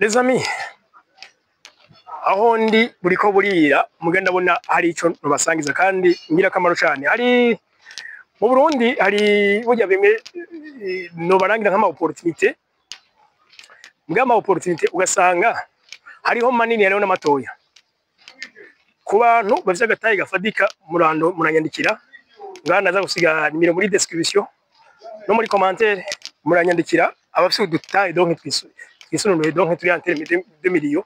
Les amis, aho ndi buriko burira mugenda ndabona hari ico nubasangiza kandi ngira kamaro cyane. Hari mu Burundi hari burya bimwe no barangira nk'ama opportunité. Mugama opportunité ugasanga hariho manini hariho n'amatoya. Ku bantu bafite agatayi gafadika muranyandikira ngana za gusiga nimero muri description no muri commentaire muranyandikira abafite udutayi donc twisununwe donc turi entre 2 millions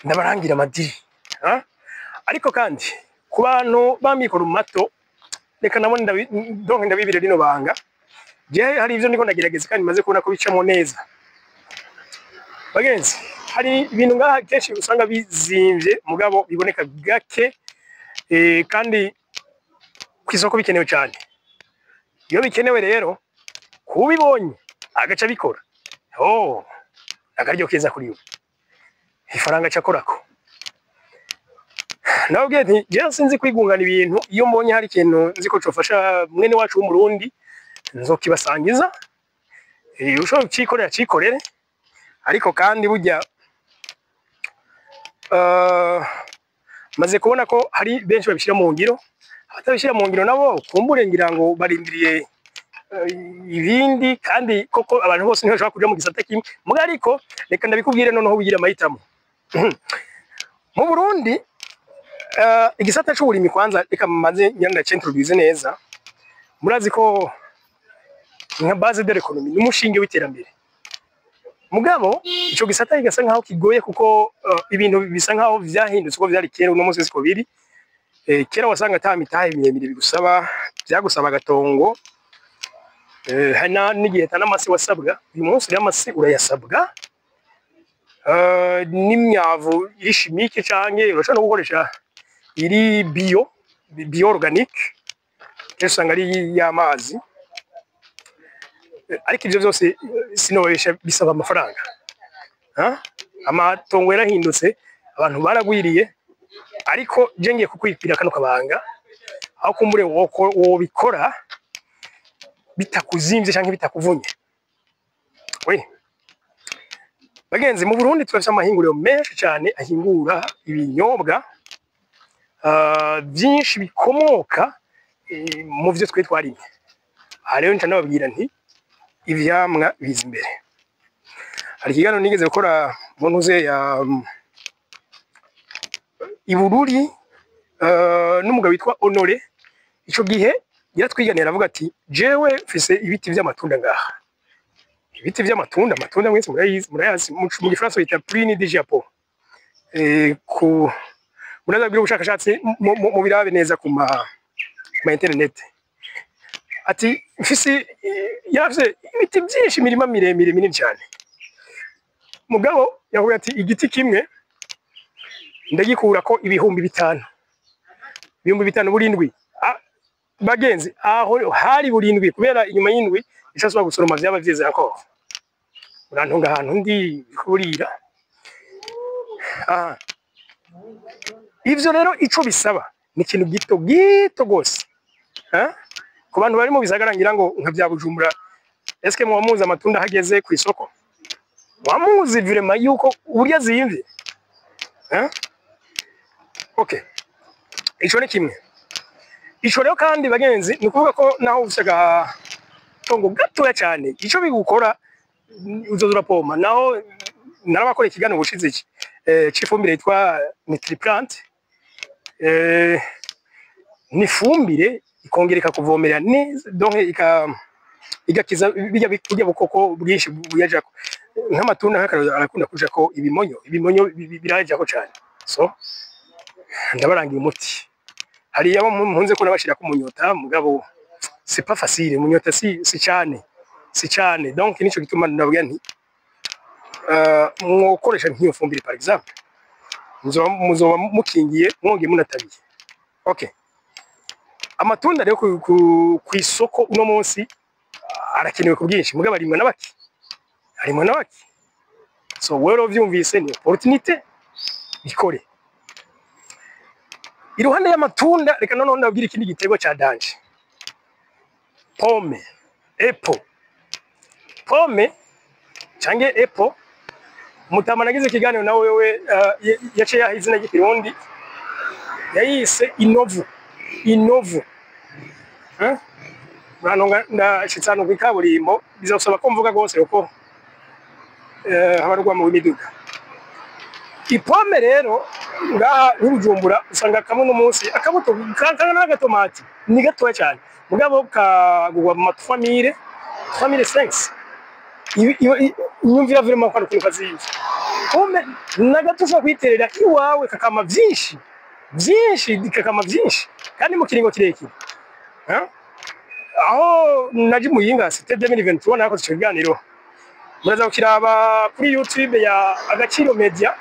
ndabarangira amadiri ariko kandi ku bantu bamikoro mato reka nabone donc ndabibire rino banga je hari ivyo ndiko ndagerageza kandi maze kubona ko bicamo neza bagenzi. Hari ibintu ngaha kenshi usanga bizimvye mugabo biboneka gake kandi kwisoko bikenewe cyane. Iyo bikenewe rero kubibonye agaca bikora agaryo keza kuri we ifaranga cakorako. Nabwiye nti je sinzi kwigungana ibintu, iyo mbonye hari ikintu nzi ko cofasha mwene wacu w'umurundi nzokibasangiza usho cikorere ariko kandi burya maze kubona ko hari benshi babishira mu ngiro, abatabishira mu ngiro nabo kumbure ngira ngo barindiriye ibindi kandi koko abantu bose niho bashaka kuja mu gisata kimwe muga ariko reka ndabikubwire noneho bigira amahitamo. Mu Burundi igisata c'uburimi kwanza reka maze nyanda introduce neza. Murazi ko nka base de l'économie n'umushinge w'iterambere mugabo ico gisata igasa nkaho kigoye kuko ibintu bisa nkaho vyahindutse uko vyari kera uno munsi siko biri. Kera wasanga atamitahe imyemire bigusaba byagusaba gatongo hana nigihe tanamasi wasabwa. Uyu munsi y'amasi urayasabwa n'imyavu iri chimique canke urashobora gukoresha iri bio organique usanga ari y'amazi ariko ivyo byose sinobesha bisaba amafaranga. Amatongo yarahindutse abantu baragwiriye ariko je ngiye kukwipira kano kabanga aho kumbure wo bikora bitakuzimvye canke bitakuvunye. Bagenzi, mu Burundi twafite amahinguriro menshi cyane ahingura ibinyobwa byinshi bikomoka mu byo twe twarimye. Aha rero ncanababwira nti ivyamwa biza imbere. Hari ikiganiro nigeze gukora mu ntuze ya Ibururi n'umugabo witwa Honore. Ico gihe yaratwiganira avuga ati jewe mfise ibiti by'amatunda ngaha. Ibiti by'amatunda, amatunda mwese murayazi mu Gifaransa bita prune de Japon. Murazagira ubushakashatsi mu birabe neza ku ma internet. Ati mfise yavuze ibiti byinshi mirima miremire minini cyane. Mugabo yavuga ati igiti kimwe ndagikura ko ibihumbi 5. Ibihumbi 5 burindwi. Bagenzi aho hari burindwi kubera inyuma y'indwi icaswa gusoroma vyaba vyize encore. Urantunga ahantu ndi kurira. Ivyo rero ico bisaba ni ikintu gito gose. Ku bantu bari mu bisagara ngira ngo nka bya Bujumbura eske mwamuza amatunda hageze ku isoko wamuzi vraiment yuko urya zimvye. Okay, ico ni kimwe. Ico rero kandi bagenzi ni kuvuga ko naho usaga tongo gatoya cyane ico bigukora uzozura poma. Naho narabakora ikigano bushize c'ifumbire yitwa Nitriplant. Ni fumbire ikongereka kuvomerera neza donc igakiza bijya bukoko bwinshi buyajako nk'amatunda arakunda kujako ibimonyo birajako cyane. So ndabarangiye umuti hari yabo mpunze ko nabashira ku munyota mugabo c'est pas facile. Munyota si cyane donc nico gituma ndabwira nti mwokoresha nk'iyo fumbire par exemple muzoba mukingiye mwonge munatabiye. Okay, amatunda rero ku isoko uno munsi arakenewe ku bwinshi mugabo arimwe nabaki. So wero vyumvise ni opportunité bikore. Iruhande y'amatunda reka none ndabwira ikindi gitego ca danje. Pomme, apple. Pomme canke apple Mutama nagize ikiganiro nawe wewe yaciye yaha izina ry'ikirundi yayise Inovu Banonga ndashitsano kwikaburimbo bizosaba ko mvuga gose uko habarwa mu miduga. Ipome rero ngaha n'ubujumbura usanga kamwe no munsi akabuto kankana n'agatomati ni gatoya cyane mugabo kagugwa mu famille 5 nyumvira vraiment ko ari kazinzi pome nagatuza kwiterera iwawe kakama byinshi kakama byinshi kandi mu kiringo kirekire aho naji muyinga c'était 2023 nako tukiganiro muraza kukiraba kuri YouTube ya Agaciro Media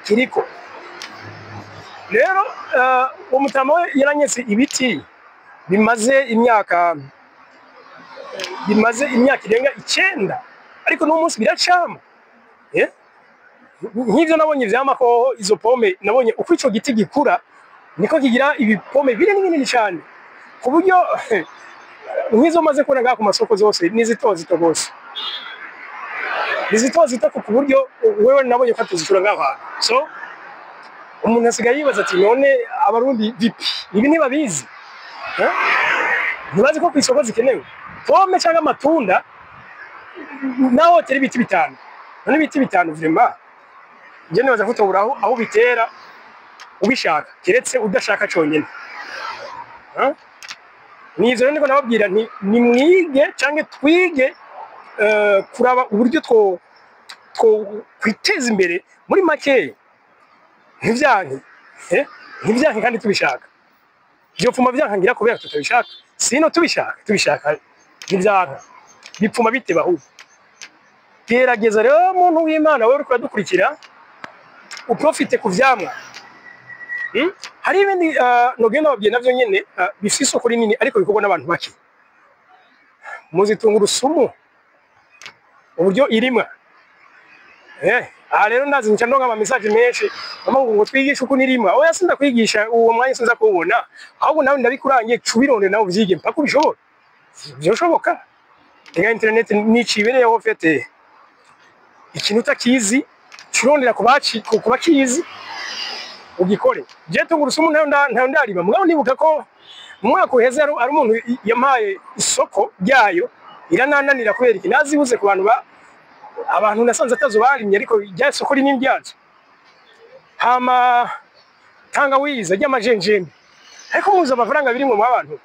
kiriko rero umutama yaranyese ibiti bimaze imyaka irenga 9 ariko no munsi biracama nk'ivyo nabonye vyama ko izo pome nabonye uko ico giti gikura niko kigira ibipome binini cyane ku buryo nk'izo maze kubona ngaha ku masoko zose nizitozito gose nizitozito ku buryo wewe nabonye ko atuzishura ngaha so umuntu asigaye yibaza ati none abarundi vipi ibi ntibabizi ntibazi ko ku isoko zikenewe pome cyangwa amatunda naho teri biti bitanu none biti bitanu vraiment je nibaza ko toburaho aho bitera ubishaka keretse udashaka cyonyine nizo rero niko nababwira nti ni mwige cyangwa twige kuraba uburyo two kwiteza imbere muri make ntivyanke kandi tubishaka byo pfuma byankangira kubera tutabishaka sino tubishaka ntivyanka bipfuma biteba ahubwo gerageza rero muntu w'Imana wewe uriko dukurikira uprofite ku vyamwa hari ibindi nogenda babwiye navyo nyene bifise ukuri nini ariko bikorwa n'abantu bake muzitunga urusumu uburyo irimwa rero ndazi nca ndonga ama message menshi ngo twigisha uko nirimwa oya sinda kwigisha uwo mwanya sinza kubona ahubwo nawe ndabikurangiye cubironde nawe vyige mpaka ubishobora byoshoboka nga internet nicibereyeho fete ikintu utakizi curondera kubakizi ugikore je tunga urusumu nayo ndariba mugabo nibuka ko umwaka uheze ari umuntu yamaye isoko ryayo iranananira kubera iki nazibuze ku bantu abantu nasanze atazo barimye ariko rya soko rinini ryazo hama tangawiza ry'amajenjembe ariko muza amafaranga birimwe mu abantu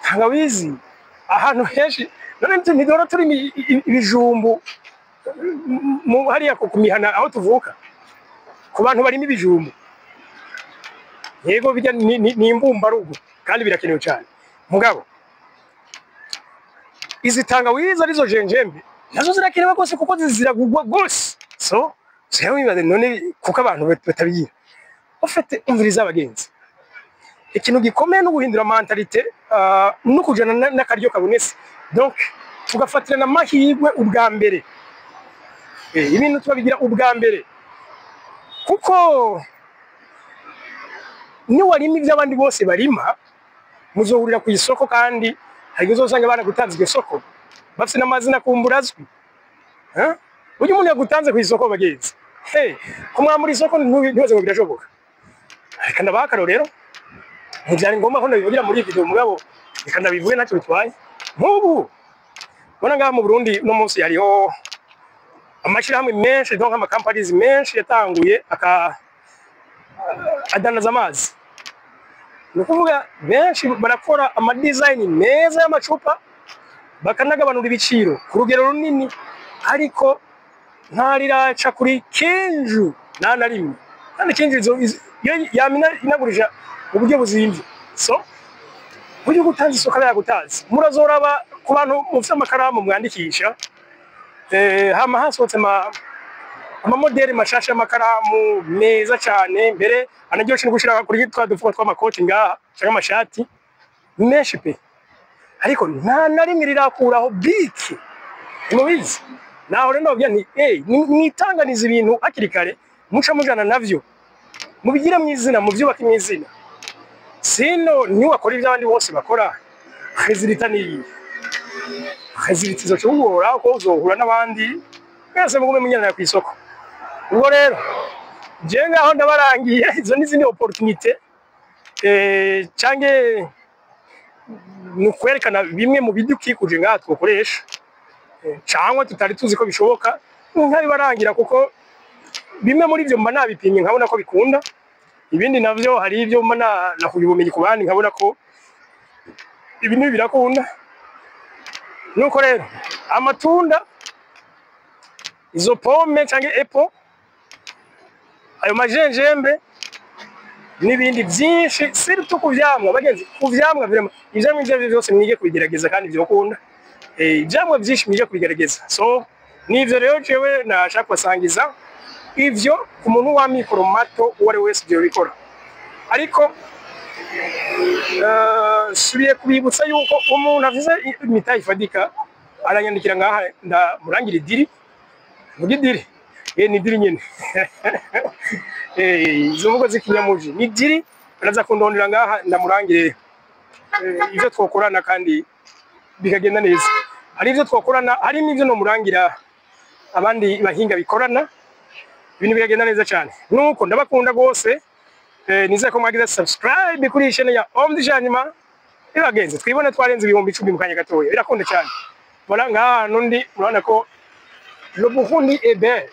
tangawizi ahantu henshi none ntidora turi ibijumbu mu hariya ku mihana aho tuvuka ku bantu barimo ibijumbu yego bijya ni imbumbarugo kandi birakenewe cyane mugabo izi tangawizi arizo jenjembe nazo zirakenewe gose kuko ziragurwa gose so sewe none kuko abantu batabigira ufite umviriza abagenzi ikintu gikomeye no guhindura mentalite no kujana n'akaryo kabonese donc tugafatira na mahirwe ubwa mbere ibintu tubabigira ubwa mbere kuko ni warimi iby'abandi bose barima muzohurira ku isoko kandi hari uzosanga baragutanze iryo soko bafite n'amazina kumburazwi ujye umuntu yagutanze ku isoko bagenzi kumwamura isoko ntibaze ngo birashoboka reka ndabakaro rero ntibyari ngombwa ko nabivugira muri video mugabo reka ndabivuge ntacyo bitwaye nk'ubu bona ngaha mu Burundi no munsi hariho amashirahamwe menshi donc ama companies menshi yatanguye adanaza amazi nukuvuga benshi barakora ama design meza y'amacupa bakanagabanura ibiciro ku rugero runini ariko ntariraca kuri kinju nana rimwe kandi kinju yamina inagurisha mu buryo buzimvye so buryo gutanza isoko yagutanze murazoraba ku bantu mufite amakaramu mwandikisha hama hasohotse ama modeli mashasha y'amakaramu meza cyane mbere anaryoshe no gushira kuri twadufuka tw'amakoti ngaha cyangwa amashati menshi pe ariko nta narimwe rirakuraho biki mubizi naho rero ndabya nti nitanganiza ibintu hakiri kare muca mujana navyo mubigire mu izina mu byubaka imizina sino ni wakora iby'abandi bose bakora resultat ni hazibitizo cyo guhora ko uzohura n'abandi mwese mugume munyana ku isoko. Ubwo rero je ngaho ndabarangiye izo n'izindi opportunité cange nukwerekana bimwe mu bidukikuje ngaha twokoresha cyangwa tutari tuzi ko bishoboka nkabibarangira kuko bimwe muri byo mba nabipimye nkabona ko bikunda, ibindi navyo hari ibyo mba nakuye ubumenyi ku bandi nkabona ko ibintu birakunda. Nuko rero amatunda, izo pome cyangwa apple, ayo majenjembe n'ibindi byinshi surtout kuvyamwa bagenzi, kuvyamwa vraiment ivyamwa ivyo byose mwige kubigerageza kandi byokunda. Ivyamwa byinshi mwige kubigerageza. So nivyo rero jewe nashaka kubasangiza ivyo ku muntu wa mikoro mato uwari wese byo bikora. Ariko subiye kubibutsa yuko umuntu avuze imitayi ifadika aranyandikira ngaha ndamurangira idiri vuga idiri ni diri nyene izo mvugo z'ikinyamuji ni diri araza kundondera ngaha ndamurangire ivyo twokorana kandi bikagenda neza. Hari ivyo twokorana, hari n'ivyo no murangira abandi bahinga bikorana, ibintu bikagenda neza cyane. Nuko ndabakunda gose, nizeye ko mwagize subscribe kuri channel ya Omdi Janyuma. Ibagenze twibone twarenze ibihumbi 10 mu kanya gatoya, birakunda cyane. Voilà ngaha nundi murabona ko le Burundi est belle.